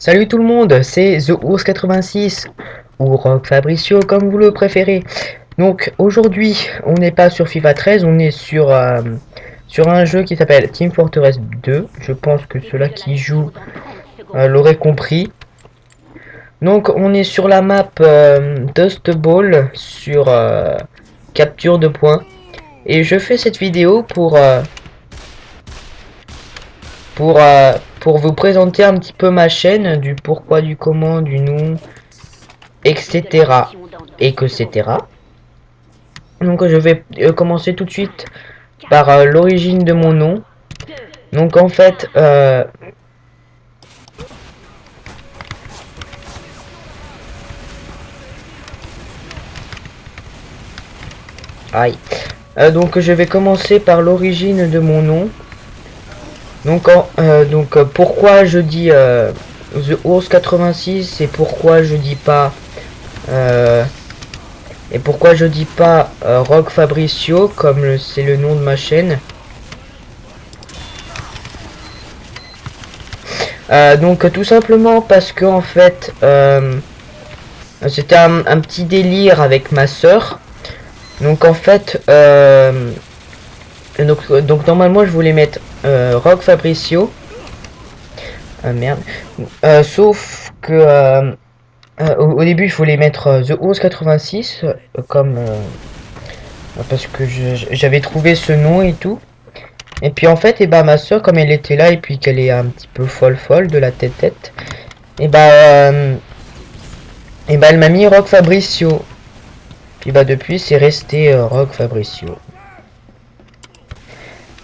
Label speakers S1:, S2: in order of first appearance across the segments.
S1: Salut tout le monde, c'est TheOurs86 ou Rock Fabricio comme vous le préférez. Donc aujourd'hui, on n'est pas sur FIFA 13, on est sur un jeu qui s'appelle Team Fortress 2. Je pense que ceux-là qui jouent l'auraient compris. Donc on est sur la map Dust Bowl sur capture de points. Et je fais cette vidéo pour vous présenter un petit peu ma chaîne, du pourquoi, du comment, du nom, etc. et que etc. Donc je vais commencer tout de suite par l'origine de mon nom. Donc en fait, aïe. Donc je vais commencer par l'origine de mon nom. Donc pourquoi je dis The Horse 86 et pourquoi je dis pas Rock Fabricio comme c'est le nom de ma chaîne. Donc tout simplement parce que en fait c'était un petit délire avec ma soeur. Donc en fait donc normalement je voulais mettre Rock Fabricio. Merde. Sauf que au début je voulais mettre The Horse 86 comme parce que j'avais trouvé ce nom et tout. Et puis en fait, et bah ma soeur comme elle était là et puis qu'elle est un petit peu folle de la tête, et bah elle m'a mis Rock Fabricio. Puis bah depuis c'est resté Rock Fabricio.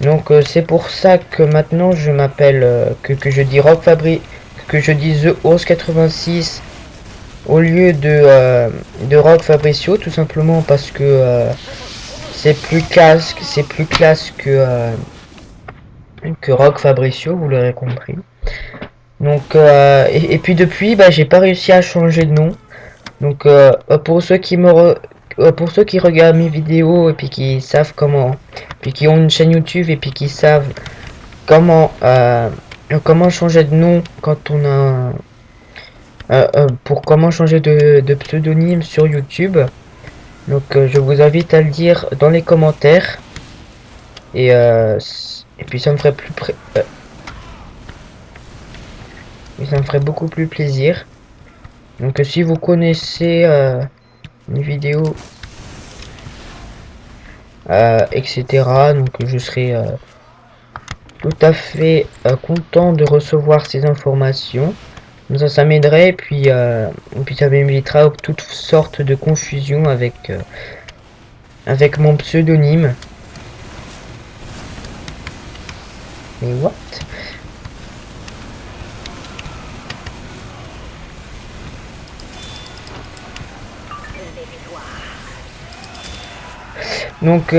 S1: Donc c'est pour ça que maintenant je m'appelle que je dis que je dis The Horse 86 au lieu de Rock Fabricio, tout simplement parce que c'est plus classe que Rock Fabricio, vous l'aurez compris. Donc et puis depuis bah j'ai pas réussi à changer de nom. Donc pour ceux qui regardent mes vidéos et puis qui savent comment, puis qui ont une chaîne YouTube et puis qui savent comment comment changer de nom quand on a pour comment changer de pseudonyme sur YouTube. Donc je vous invite à le dire dans les commentaires et puis ça me ferait ça me ferait beaucoup plus plaisir. Donc si vous connaissez une vidéo etc. Donc je serai tout à fait content de recevoir ces informations. Ça m'aiderait et puis ça m'évitera toutes sortes de confusions avec mon pseudonyme. Mais what? Donc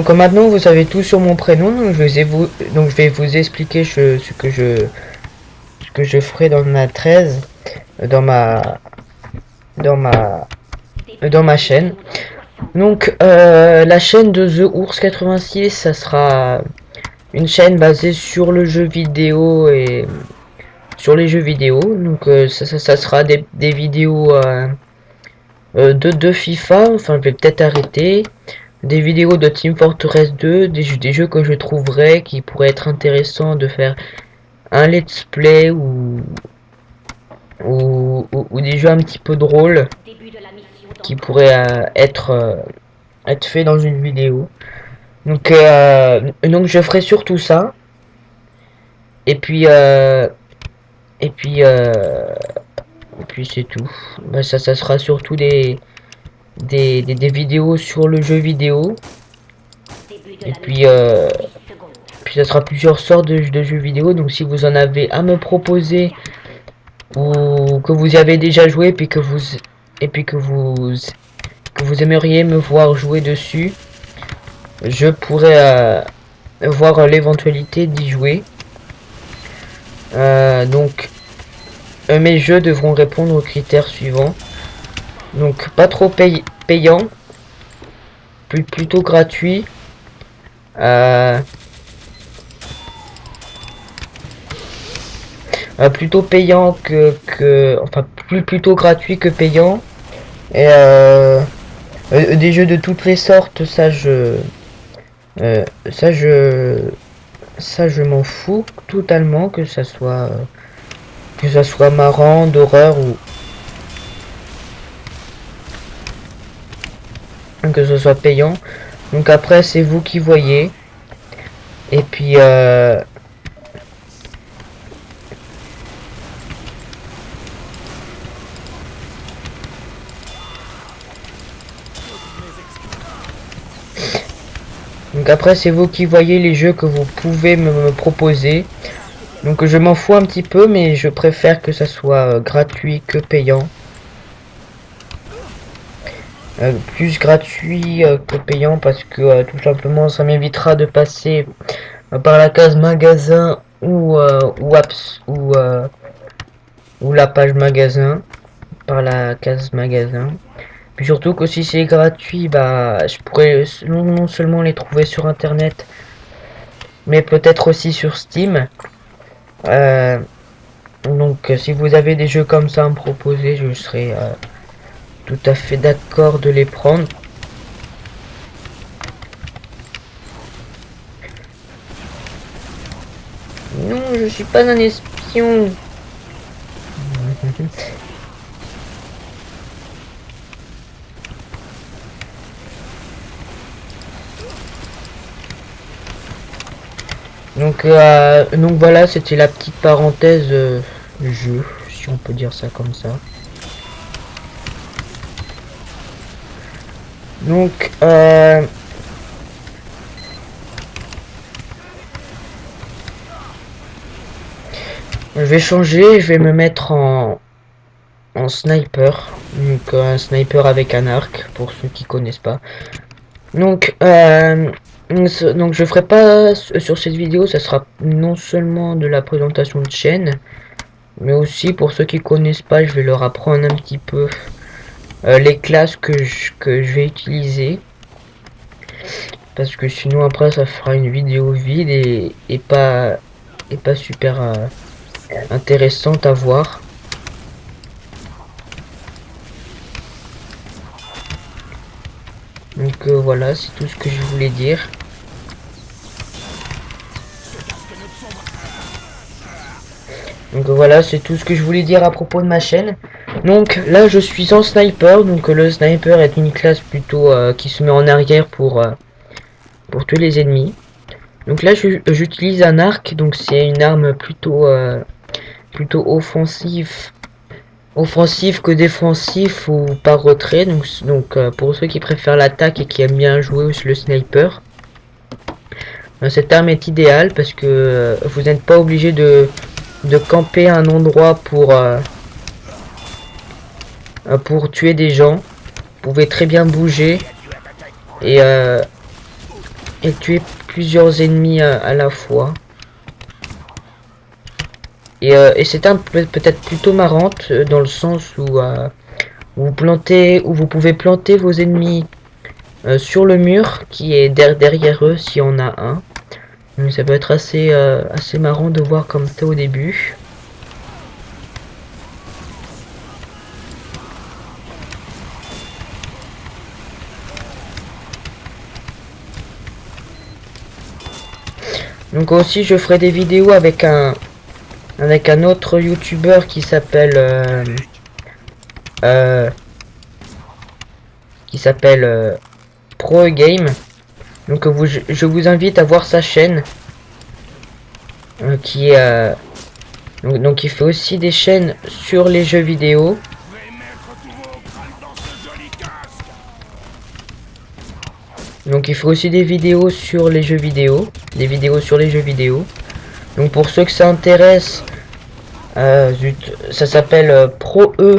S1: maintenant vous savez tout sur mon prénom. Donc je vais vous expliquer ce que je ferai dans ma 13 dans ma dans ma dans ma chaîne. Donc la chaîne de The Ours 86, ça sera une chaîne basée sur le jeu vidéo et sur les jeux vidéo. Donc ça sera des vidéos de FIFA. Enfin, je vais peut-être arrêter. Des vidéos de Team Fortress 2, des jeux que je trouverais qui pourraient être intéressants de faire un let's play ou des jeux un petit peu drôles qui pourraient être faits dans une vidéo. Donc je ferai surtout ça. Et puis et puis c'est tout. Bah, ça sera surtout des vidéos sur le jeu vidéo. Et puis ça sera plusieurs sortes de jeux vidéo. Donc si vous en avez à me proposer ou que vous y avez déjà joué puis que vous aimeriez me voir jouer dessus, je pourrais voir l'éventualité d'y jouer. Donc mes jeux devront répondre aux critères suivants. Donc pas trop payant, plutôt gratuit. plutôt payant enfin plutôt gratuit que payant. Et des jeux de toutes les sortes, euh, ça je ça je m'en fous totalement, que ça soit marrant, d'horreur ou que ce soit payant. Donc après c'est vous qui voyez. Et puis c'est vous qui voyez les jeux que vous pouvez me proposer. Donc je m'en fous un petit peu, mais je préfère que ça soit gratuit que payant. Plus gratuit que payant parce que tout simplement ça m'évitera de passer par la case magasin ou apps ou la page magasin, par la case magasin. Puis surtout que si c'est gratuit, bah je pourrais non seulement les trouver sur internet, mais peut-être aussi sur Steam. Euh, si vous avez des jeux comme ça à me proposer, je serai tout à fait d'accord de les prendre. Non, je suis pas un espion. Donc voilà, c'était la petite parenthèse jeu, si on peut dire ça comme ça. Donc je vais changer, je vais me mettre en sniper. Donc un sniper avec un arc, pour ceux qui connaissent pas. Donc je ferai pas sur cette vidéo, ça sera non seulement de la présentation de chaîne, mais aussi pour ceux qui connaissent pas, je vais leur apprendre un petit peu les classes que je vais utiliser. Parce que sinon après ça fera une vidéo vide et pas super intéressante à voir. Donc voilà, c'est tout ce que je voulais dire. Donc voilà, c'est tout ce que je voulais dire à propos de ma chaîne. Donc là je suis en sniper, donc le sniper est une classe plutôt qui se met en arrière pour tuer les ennemis. Donc là j'utilise un arc, donc c'est une arme plutôt offensif que défensif ou par retrait. Donc pour ceux qui préfèrent l'attaque et qui aiment bien jouer le sniper, cette arme est idéale parce que vous n'êtes pas obligé de camper un endroit pour tuer des gens. Vous pouvez très bien bouger et tuer plusieurs ennemis à la fois. Et cette arme peut être plutôt marrante dans le sens où vous pouvez planter vos ennemis sur le mur qui est derrière eux si on a un. Donc ça peut être assez marrant de voir comme ça au début. Donc aussi je ferai des vidéos avec un autre youtubeur qui s'appelle Pro Game. Donc je vous invite à voir sa chaîne qui est donc il fait aussi des chaînes sur les jeux vidéo. Donc il fait aussi des vidéos sur les jeux vidéo, Donc pour ceux que ça intéresse, ça s'appelle Pro E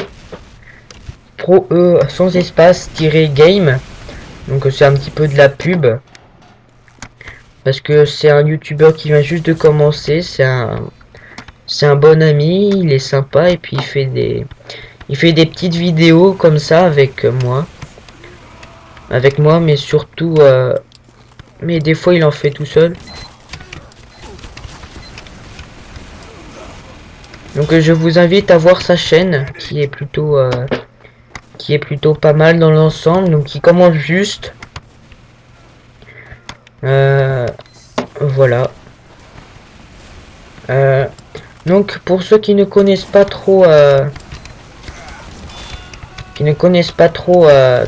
S1: sans espace -game. Donc c'est un petit peu de la pub. Parce que c'est un youtubeur qui vient juste de commencer, c'est un bon ami, il est sympa et puis il fait des petites vidéos comme ça avec moi. Mais surtout mais des fois il en fait tout seul. Donc je vous invite à voir sa chaîne qui est plutôt pas mal dans l'ensemble, donc qui commence juste. Voilà. Donc pour ceux qui ne connaissent pas trop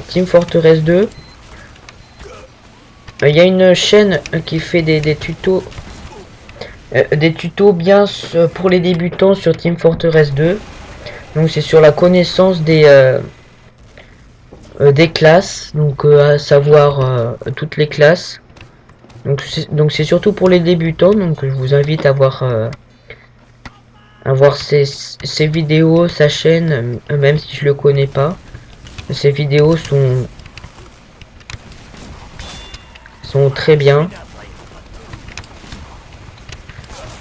S1: Team Fortress 2, il y a une chaîne qui fait des tutos bien pour les débutants sur Team Fortress 2. Donc c'est sur la connaissance des classes, donc à savoir toutes les classes. Donc c'est surtout pour les débutants, donc je vous invite à voir ses vidéos, sa chaîne, même si je le connais pas. Ces vidéos sont très bien.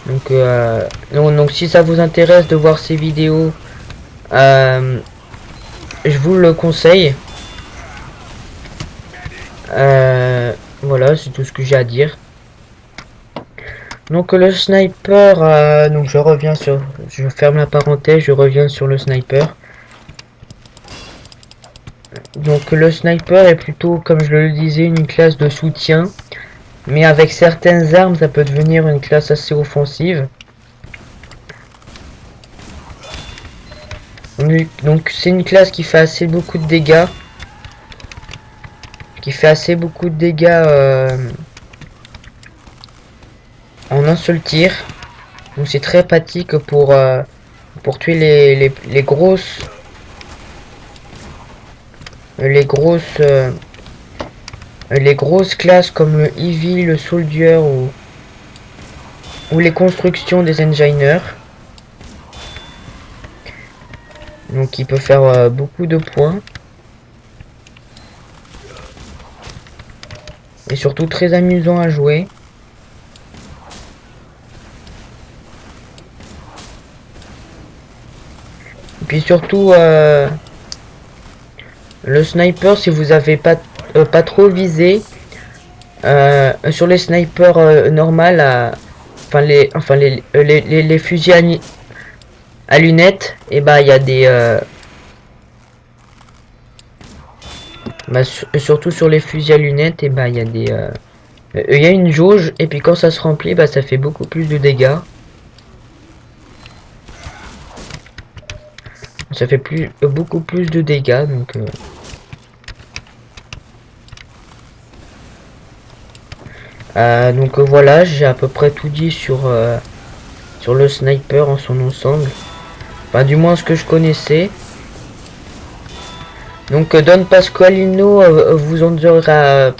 S1: Donc si ça vous intéresse de voir ces vidéos, je vous le conseille. Voilà, c'est tout ce que j'ai à dire. Donc le sniper, donc je ferme la parenthèse, je reviens sur le sniper. Donc le sniper est plutôt, comme je le disais, une classe de soutien. Mais avec certaines armes, ça peut devenir une classe assez offensive. Donc c'est une classe qui fait assez beaucoup de dégâts. En un seul tir. Donc c'est très pratique pour tuer les grosses classes comme le Heavy, le Soldier ou les constructions des Engineers. Donc il peut faire beaucoup de points. Et surtout très amusant à jouer. Et puis surtout le sniper, si vous avez pas trop visé, sur les snipers normales, les fusils à lunettes, et bah il y a des surtout sur les fusils à lunettes, et bah il y a il y a une jauge, et puis quand ça se remplit, bah ça fait beaucoup plus de dégâts. Ça fait beaucoup plus de dégâts, donc voilà, j'ai à peu près tout dit sur le sniper en son ensemble. Enfin, du moins ce que je connaissais. Donc Don Pasqualino vous en dira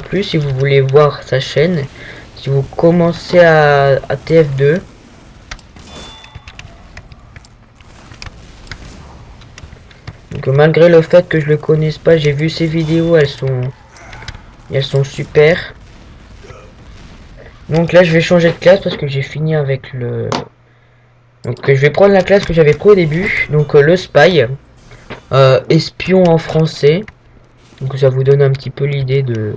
S1: plus si vous voulez voir sa chaîne. Si vous commencez à TF2. Donc malgré le fait que je le connaisse pas, j'ai vu ses vidéos, elles sont super. Donc là je vais changer de classe parce que j'ai fini avec le... Donc je vais prendre la classe que j'avais pris au début. Donc le spy. Espion en français. Donc ça vous donne un petit peu l'idée de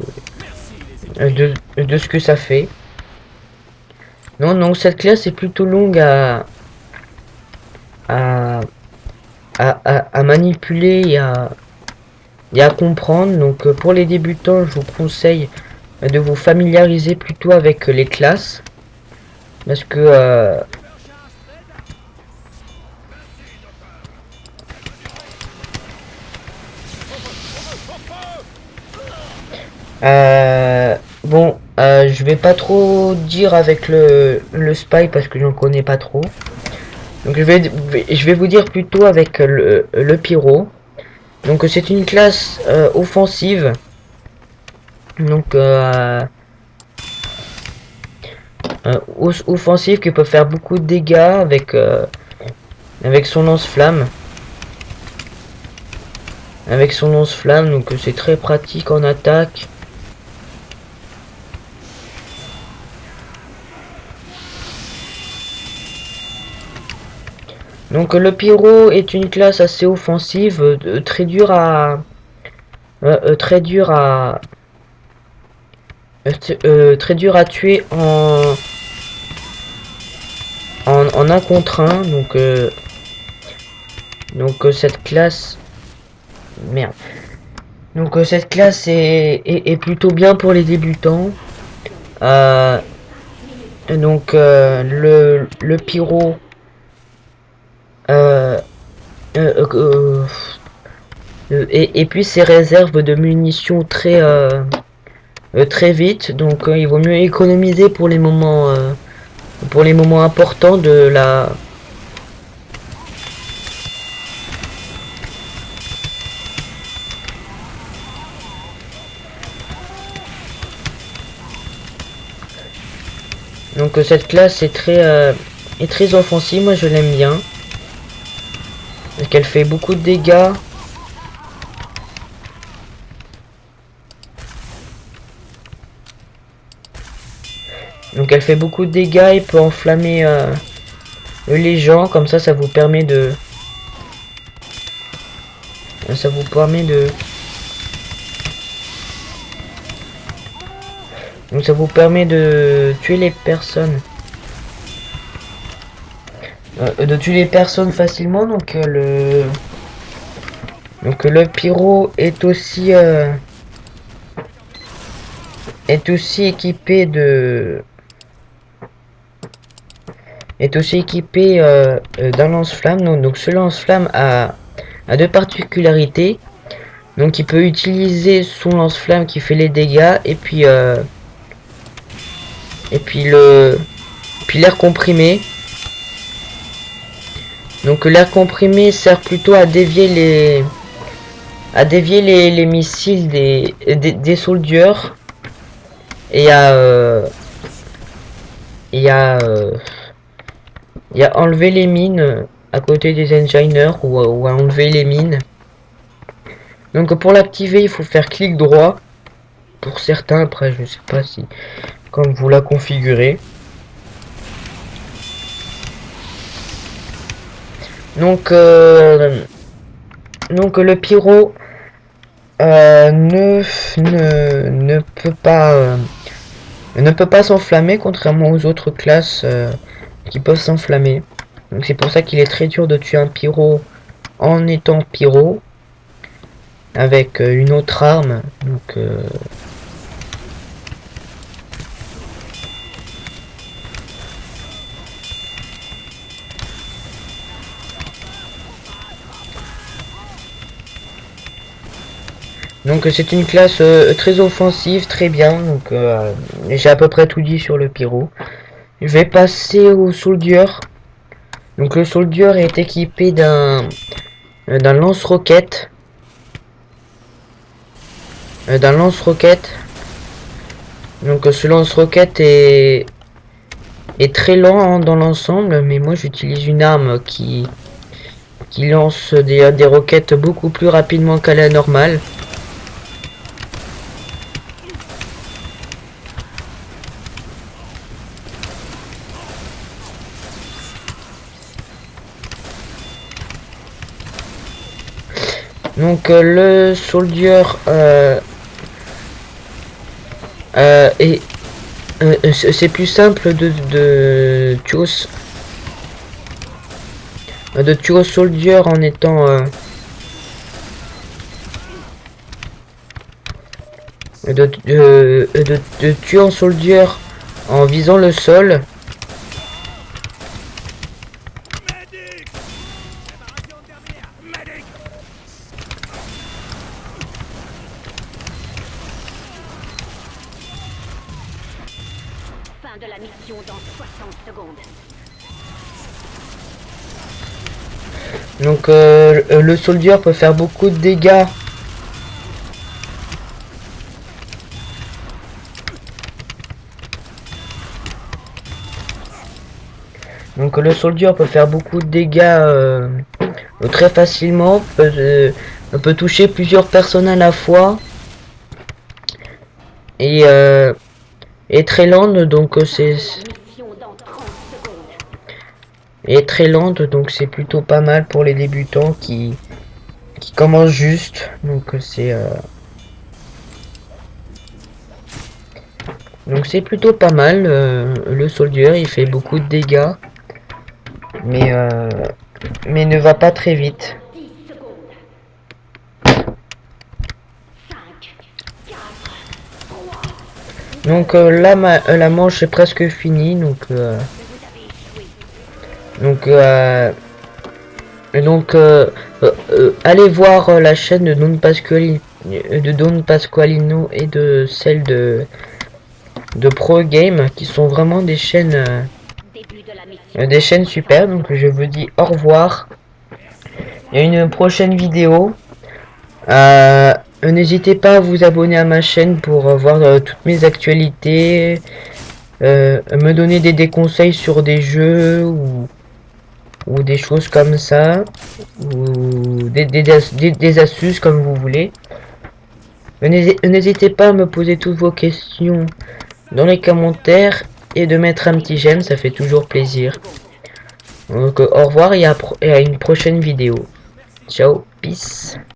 S1: ce que ça fait. Non, cette classe est plutôt longue à manipuler et à comprendre. Donc pour les débutants, je vous conseille de vous familiariser plutôt avec les classes. Parce que bon, je vais pas trop dire avec le spy parce que j'en connais pas trop. Donc je vais vous dire plutôt avec le pyro. Donc c'est une classe offensive. Donc offensive qui peut faire beaucoup de dégâts avec son lance-flamme. Donc c'est très pratique en attaque. Donc le pyro est une classe assez offensive, très dur à tuer en un contre un. Donc cette classe, merde. Donc cette classe est plutôt bien pour les débutants. Euh, donc le pyro. Euh, euh, euh, et puis ses réserves de munitions très vite. Donc il vaut mieux économiser pour les moments importants de la. Donc cette classe est très offensive, moi je l'aime bien. Parce qu'elle fait beaucoup de dégâts. Donc elle fait beaucoup de dégâts et peut enflammer les gens. Comme ça vous permet de. Ça vous permet de. Donc ça vous permet de tuer les personnes. De tuer les personnes facilement. Donc le pyro est aussi équipé de. Est aussi équipé d'un lance-flamme. Donc ce lance-flamme a deux particularités. Donc il peut utiliser son lance-flamme qui fait les dégâts et puis l'air comprimé. Donc l'air comprimé sert plutôt à dévier les missiles des soldiers et à enlever les mines à côté des engineers ou à enlever les mines. Donc pour l'activer il faut faire clic droit. Pour certains, après je sais pas si comme vous la configurez. Donc le pyro ne peut pas s'enflammer contrairement aux autres classes qui peuvent s'enflammer. Donc c'est pour ça qu'il est très dur de tuer un pyro en étant pyro avec une autre arme. Donc c'est une classe très offensive, très bien. Donc j'ai à peu près tout dit sur le pyro. Je vais passer au soldier. Donc le soldier est équipé d'un lance-roquette. Donc ce lance-roquette est très lent hein, dans l'ensemble, mais moi j'utilise une arme qui lance des roquettes beaucoup plus rapidement qu'à la normale. Donc le soldier c'est plus simple de tuer au soldier en étant de tuer un soldier en visant le sol.
S2: Fin de la mission dans 60 secondes.
S1: Donc le soldier peut faire beaucoup de dégâts. Donc le soldier peut faire beaucoup de dégâts très facilement, peut toucher plusieurs personnes à la fois et est très lente donc
S2: Mission dans 30 secondes.
S1: est très lente donc c'est plutôt pas mal pour les débutants qui commencent juste. Donc c'est plutôt pas mal. Le soldier il fait beaucoup de dégâts. mais ne va pas très vite.
S2: 10 secondes. 5, 4, 3.
S1: Donc la manche est presque finie,
S2: Vous avez échoué.
S1: allez voir la chaîne de Don Pasqualino et de celle de Pro Game, qui sont vraiment des chaînes
S2: Début de la mission.
S1: des chaînes super. Donc je vous dis au revoir et à une prochaine vidéo. N'hésitez pas à vous abonner à ma chaîne pour voir toutes mes actualités, me donner des conseils sur des jeux ou des choses comme ça, ou des astuces comme vous voulez. N'hésitez pas à me poser toutes vos questions dans les commentaires et de mettre un petit j'aime, ça fait toujours plaisir. Donc au revoir et à une prochaine vidéo. Ciao, peace.